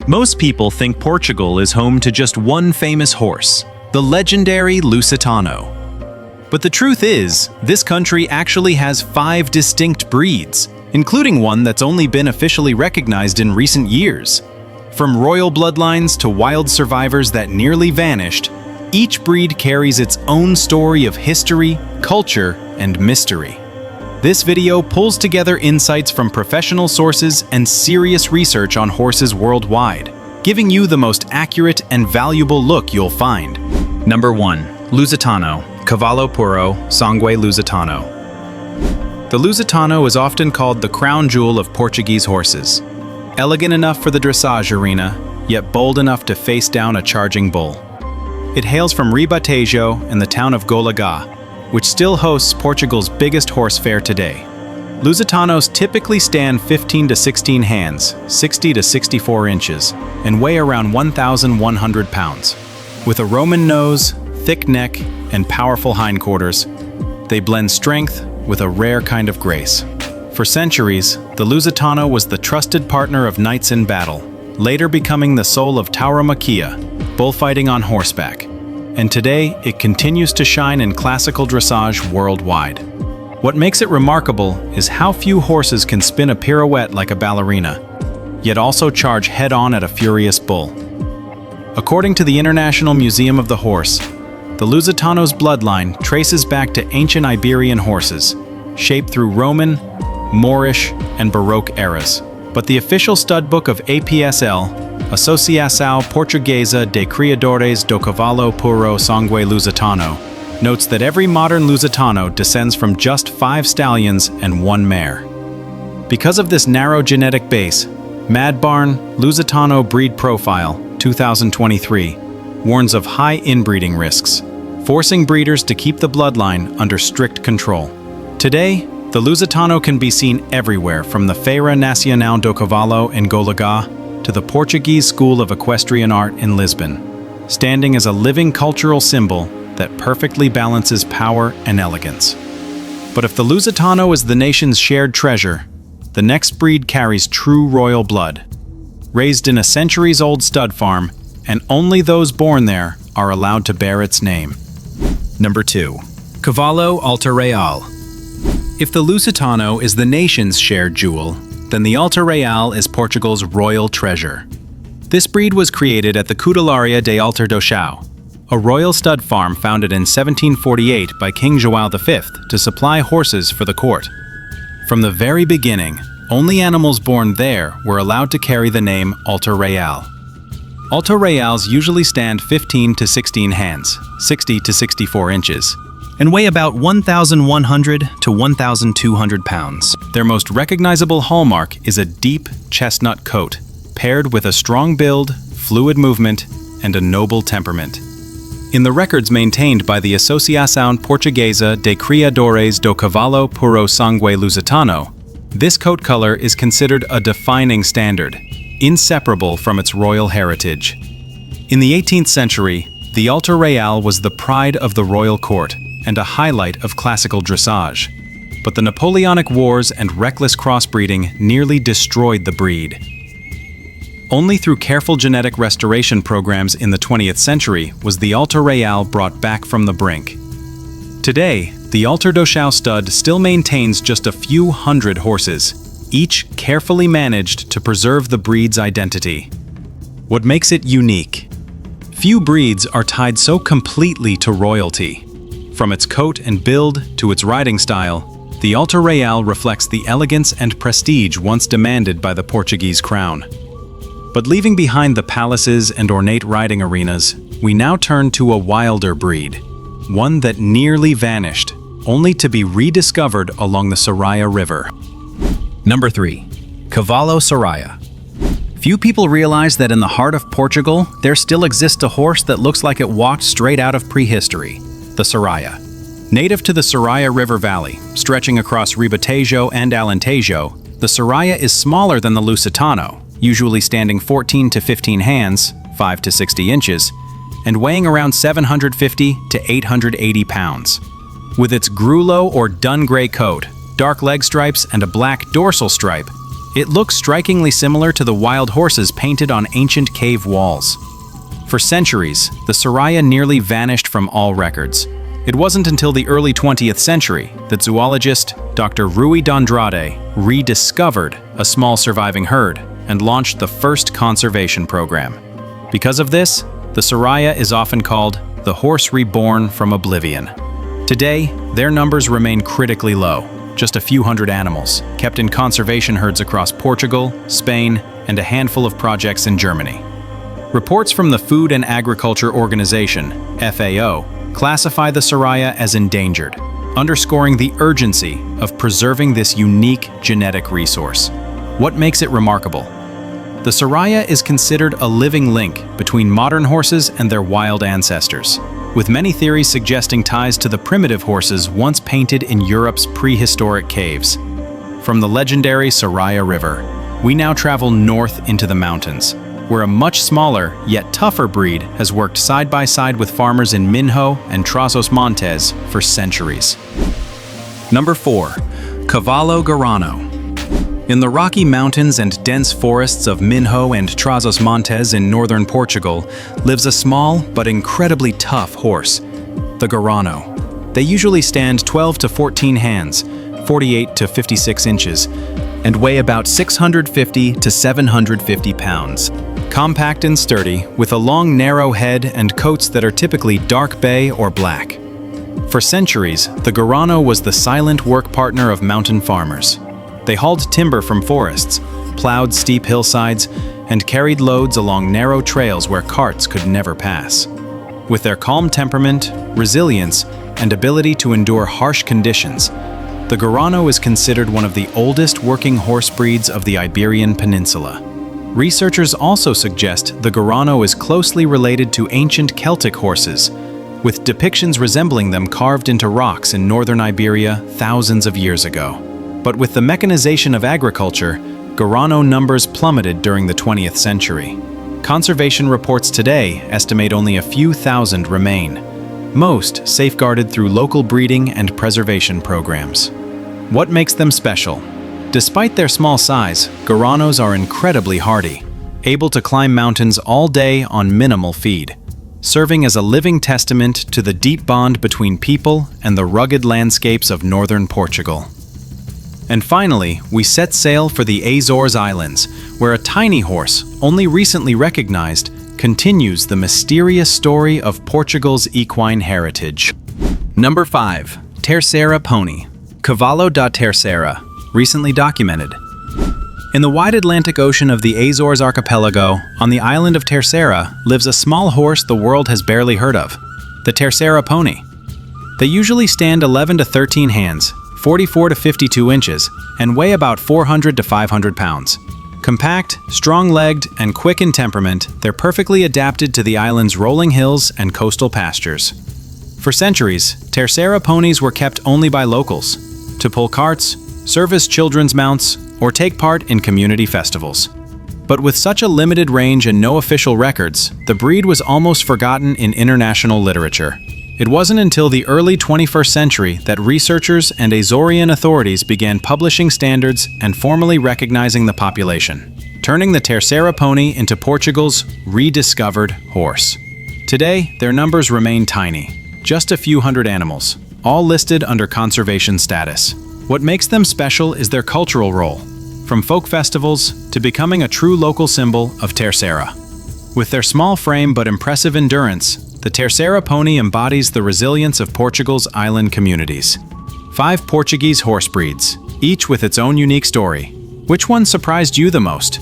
Most people think Portugal is home to just one famous horse, the legendary Lusitano. But the truth is, this country actually has 5 distinct breeds, including one that's only been officially recognized in recent years. From royal bloodlines to wild survivors that nearly vanished, each breed carries its own story of history, culture, and mystery. This video pulls together insights from professional sources and serious research on horses worldwide, giving you the most accurate and valuable look you'll find. Number 1. Lusitano, Cavallo Puro, Sangue Lusitano. The Lusitano is often called the crown jewel of Portuguese horses. Elegant enough for the dressage arena, yet bold enough to face down a charging bull. It hails from Ribatejo and the town of Golaga, which still hosts Portugal's biggest horse fair today. Lusitanos typically stand 15 to 16 hands, 60 to 64 inches, and weigh around 1,100 pounds. With a Roman nose, thick neck, and powerful hindquarters, they blend strength with a rare kind of grace. For centuries, the Lusitano was the trusted partner of knights in battle, later becoming the soul of tauromaquia, bullfighting on horseback. And today, it continues to shine in classical dressage worldwide. What makes it remarkable is how few horses can spin a pirouette like a ballerina, yet also charge head-on at a furious bull. According to the International Museum of the Horse, the Lusitano's bloodline traces back to ancient Iberian horses, shaped through Roman, Moorish, and Baroque eras. But the official stud book of APSL, Associação Portuguesa de Criadores do Cavalo Puro Sangue Lusitano, notes that every modern Lusitano descends from just 5 stallions and 1 mare. Because of this narrow genetic base, Mad Barn Lusitano Breed Profile 2023 warns of high inbreeding risks, forcing breeders to keep the bloodline under strict control. Today, the Lusitano can be seen everywhere, from the Feira Nacional do Cavalo in Golaga to the Portuguese School of Equestrian Art in Lisbon, standing as a living cultural symbol that perfectly balances power and elegance. But if the Lusitano is the nation's shared treasure, the next breed carries true royal blood. Raised in a centuries-old stud farm, and only those born there are allowed to bear its name. Number 2. Cavallo Alta Real. If the Lusitano is the nation's shared jewel, then the Alta Real is Portugal's royal treasure. This breed was created at the Cutelária de Alter do Chão, a royal stud farm founded in 1748 by King João V to supply horses for the court. From the very beginning, only animals born there were allowed to carry the name Alta Real. Alta Reals usually stand 15 to 16 hands, 60 to 64 inches, and weigh about 1,100 to 1,200 pounds. Their most recognizable hallmark is a deep chestnut coat, paired with a strong build, fluid movement, and a noble temperament. In the records maintained by the Associação Portuguesa de Criadores do Cavalo Puro Sangue Lusitano, this coat color is considered a defining standard, inseparable from its royal heritage. In the 18th century, the Alta Real was the pride of the royal court and a highlight of classical dressage. But the Napoleonic Wars and reckless crossbreeding nearly destroyed the breed. Only through careful genetic restoration programs in the 20th century was the Alta Real brought back from the brink. Today, the Alter do Chão stud still maintains just a few hundred horses, each carefully managed to preserve the breed's identity. What makes it unique? Few breeds are tied so completely to royalty. From its coat and build to its riding style, the Alta Real reflects the elegance and prestige once demanded by the Portuguese crown. But leaving behind the palaces and ornate riding arenas, we now turn to a wilder breed, one that nearly vanished, only to be rediscovered along the Sorraia River. Number 3. Cavallo Sorraia. Few people realize that in the heart of Portugal, there still exists a horse that looks like it walked straight out of prehistory, the Sorraia. Native to the Sorraia River Valley, stretching across Ribatejo and Alentejo, the Sorraia is smaller than the Lusitano, usually standing 14 to 15 hands, 5 to 60 inches, and weighing around 750 to 880 pounds. With its grulo or dun gray coat, dark leg stripes, and a black dorsal stripe, It looks strikingly similar to the wild horses painted on ancient cave walls. For centuries, the Sorraia nearly vanished from all records. It wasn't until the early 20th century that zoologist Dr. Rui d'Andrade rediscovered a small surviving herd and launched the first conservation program. Because of this, the Sorraia is often called the horse reborn from oblivion. Today, their numbers remain critically low, just a few hundred animals, kept in conservation herds across Portugal, Spain, and a handful of projects in Germany. Reports from the Food and Agriculture Organization, FAO, classify the Sorraia as endangered, underscoring the urgency of preserving this unique genetic resource. What makes it remarkable? The Sorraia is considered a living link between modern horses and their wild ancestors, with many theories suggesting ties to the primitive horses once painted in Europe's prehistoric caves. From the legendary Sorraia River, we now travel north into the mountains, where a much smaller yet tougher breed has worked side by side with farmers in Minho and Trás-os-Montes for centuries. Number 4. Cavalo Garrano. In the Rocky Mountains and dense forests of Minho and Trás-os-Montes in northern Portugal lives a small but incredibly tough horse, the Garrano. They usually stand 12 to 14 hands, 48 to 56 inches, and weigh about 650 to 750 pounds. Compact and sturdy, with a long narrow head and coats that are typically dark bay or black. For centuries, the Garrano was the silent work partner of mountain farmers. They hauled timber from forests, plowed steep hillsides, and carried loads along narrow trails where carts could never pass. With their calm temperament, resilience, and ability to endure harsh conditions, the Garrano is considered one of the oldest working horse breeds of the Iberian Peninsula. Researchers also suggest the Garrano is closely related to ancient Celtic horses, with depictions resembling them carved into rocks in northern Iberia thousands of years ago. But with the mechanization of agriculture, Garrano numbers plummeted during the 20th century. Conservation reports today estimate only a few thousand remain, most safeguarded through local breeding and preservation programs. What makes them special? Despite their small size, Garranos are incredibly hardy, able to climb mountains all day on minimal feed, serving as a living testament to the deep bond between people and the rugged landscapes of northern Portugal. And finally, we set sail for the Azores Islands, where a tiny horse, only recently recognized, continues the mysterious story of Portugal's equine heritage. Number 5. Terceira Pony. Cavalo da Terceira, recently documented. In the wide Atlantic Ocean of the Azores archipelago, on the island of Terceira, lives a small horse the world has barely heard of, the Terceira Pony. They usually stand 11 to 13 hands, 44 to 52 inches, and weigh about 400 to 500 pounds. Compact, strong-legged, and quick in temperament, they're perfectly adapted to the island's rolling hills and coastal pastures. For centuries, Terceira ponies were kept only by locals, to pull carts, serve as children's mounts, or take part in community festivals. But with such a limited range and no official records, the breed was almost forgotten in international literature. It wasn't until the early 21st century that researchers and Azorean authorities began publishing standards and formally recognizing the population, turning the Terceira pony into Portugal's rediscovered horse. Today, their numbers remain tiny, just a few hundred animals, all listed under conservation status. What makes them special is their cultural role, from folk festivals to becoming a true local symbol of Terceira. With their small frame but impressive endurance, the Terceira pony embodies the resilience of Portugal's island communities. 5 Portuguese horse breeds, each with its own unique story. Which one surprised you the most?